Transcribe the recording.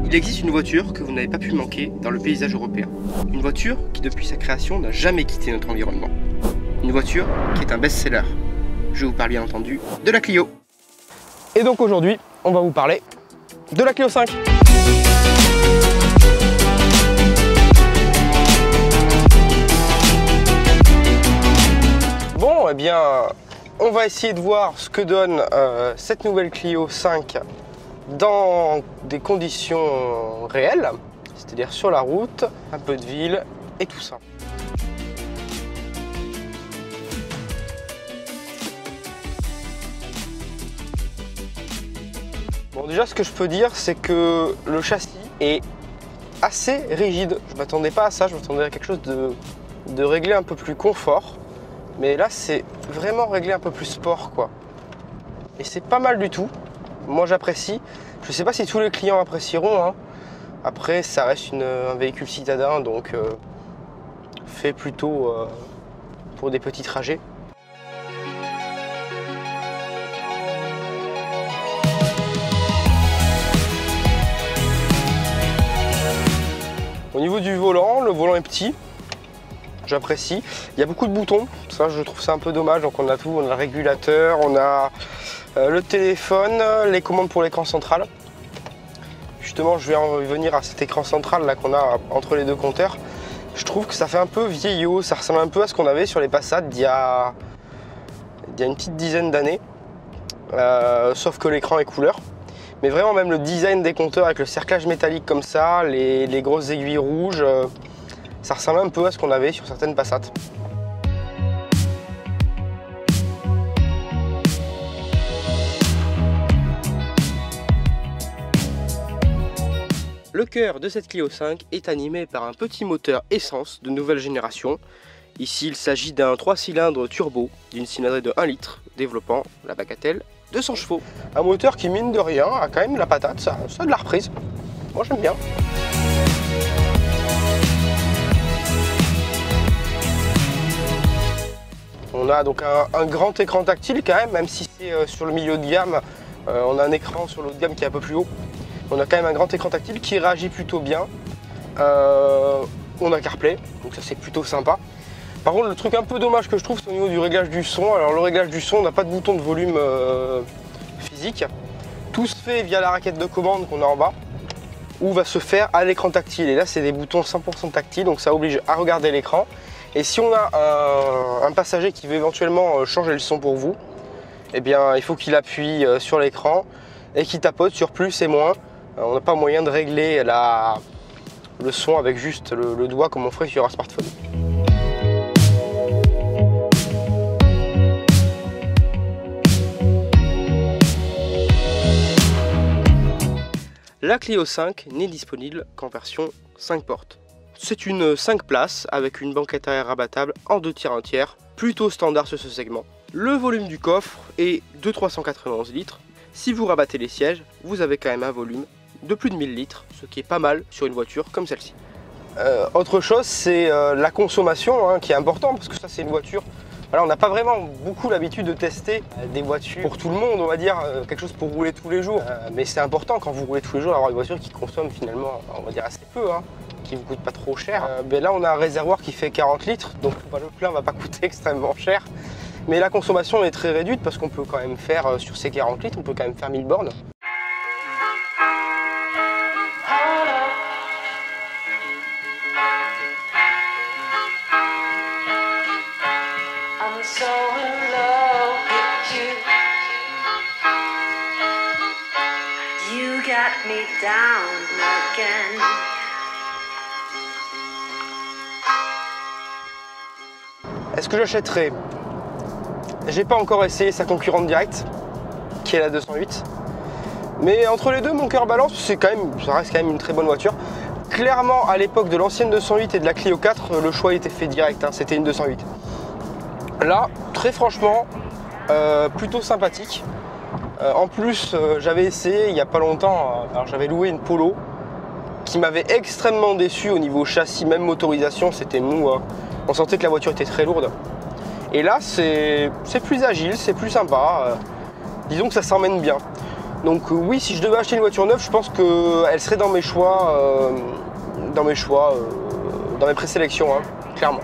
Il existe une voiture que vous n'avez pas pu manquer dans le paysage européen. Une voiture qui depuis sa création n'a jamais quitté notre environnement. Une voiture qui est un best-seller. Je vous parle bien entendu de la Clio. Et donc aujourd'hui, on va vous parler de la Clio 5. Bon, eh bien, on va essayer de voir ce que donne cette nouvelle Clio 5 dans des conditions réelles, c'est-à-dire sur la route, un peu de ville et tout ça. Bon, déjà ce que je peux dire, c'est que le châssis est assez rigide. Je m'attendais pas à ça, je m'attendais à quelque chose de réglé un peu plus confort. Mais là, c'est vraiment réglé un peu plus sport, quoi. Et c'est pas mal du tout. Moi, j'apprécie. Je sais pas si tous les clients apprécieront, hein. Après, ça reste un véhicule citadin, donc fait plutôt pour des petits trajets. Au niveau du volant, le volant est petit. J'apprécie. Il y a beaucoup de boutons, ça je trouve ça un peu dommage. Donc on a tout, on a le régulateur, on a le téléphone, les commandes pour l'écran central. Justement, je vais en revenir à cet écran central là qu'on a entre les deux compteurs. Je trouve que ça fait un peu vieillot, ça ressemble un peu à ce qu'on avait sur les Passat d'il y a une petite dizaine d'années. Sauf que l'écran est couleur. Mais vraiment même le design des compteurs avec le cerclage métallique comme ça, les grosses aiguilles rouges, ça ressemble un peu à ce qu'on avait sur certaines Passat. Le cœur de cette Clio 5 est animé par un petit moteur essence de nouvelle génération. Ici il s'agit d'un 3 cylindres turbo d'une cylindrée de 1 litre développant la bagatelle 200 chevaux. Un moteur qui mine de rien a quand même la patate, ça a de la reprise. Moi j'aime bien. On a donc un grand écran tactile quand même si c'est sur le milieu de gamme, on a un écran sur le haut de gamme qui est un peu plus haut. On a quand même un grand écran tactile qui réagit plutôt bien. On a CarPlay, donc ça c'est plutôt sympa. Par contre le truc un peu dommage que je trouve c'est au niveau du réglage du son. Alors le réglage du son, on n'a pas de bouton de volume physique. Tout se fait via la raquette de commande qu'on a en bas, ou va se faire à l'écran tactile. Et là c'est des boutons 100% tactiles, donc ça oblige à regarder l'écran. Et si on a un passager qui veut éventuellement changer le son pour vous, eh bien il faut qu'il appuie sur l'écran et qu'il tapote sur plus et moins. On n'a pas moyen de régler le son avec juste le doigt comme on ferait sur un smartphone. La Clio 5 n'est disponible qu'en version 5 portes. C'est une 5 places avec une banquette arrière rabattable en 2 tiers 1 tiers, plutôt standard sur ce segment. Le volume du coffre est de 391 litres. Si vous rabattez les sièges, vous avez quand même un volume de plus de 1000 litres, ce qui est pas mal sur une voiture comme celle-ci. Autre chose, c'est la consommation qui est important, parce que ça c'est une voiture. Voilà, on n'a pas vraiment beaucoup l'habitude de tester des voitures pour tout le monde, on va dire, quelque chose pour rouler tous les jours. Mais c'est important quand vous roulez tous les jours d'avoir une voiture qui consomme finalement, on va dire assez peu, qui ne vous coûte pas trop cher. Ben là on a un réservoir qui fait 40 litres, donc le plein ne va pas coûter extrêmement cher. Mais la consommation est très réduite parce qu'on peut quand même faire, sur ces 40 litres, on peut quand même faire 1000 bornes. Est-ce que j'achèterai? J'ai pas encore essayé sa concurrente directe, qui est la 208. Mais entre les deux, mon cœur balance, ça reste quand même une très bonne voiture. Clairement, à l'époque de l'ancienne 208 et de la Clio 4, le choix était fait direct, c'était une 208. Là, très franchement, plutôt sympathique. En plus, j'avais essayé il n'y a pas longtemps, alors j'avais loué une Polo qui m'avait extrêmement déçu au niveau châssis, même motorisation, c'était mou. On sentait que la voiture était très lourde. Et là, c'est plus agile, c'est plus sympa. Disons que ça s'emmène bien. Donc oui, si je devais acheter une voiture neuve, je pense qu'elle serait dans mes choix, dans mes présélections, hein, clairement.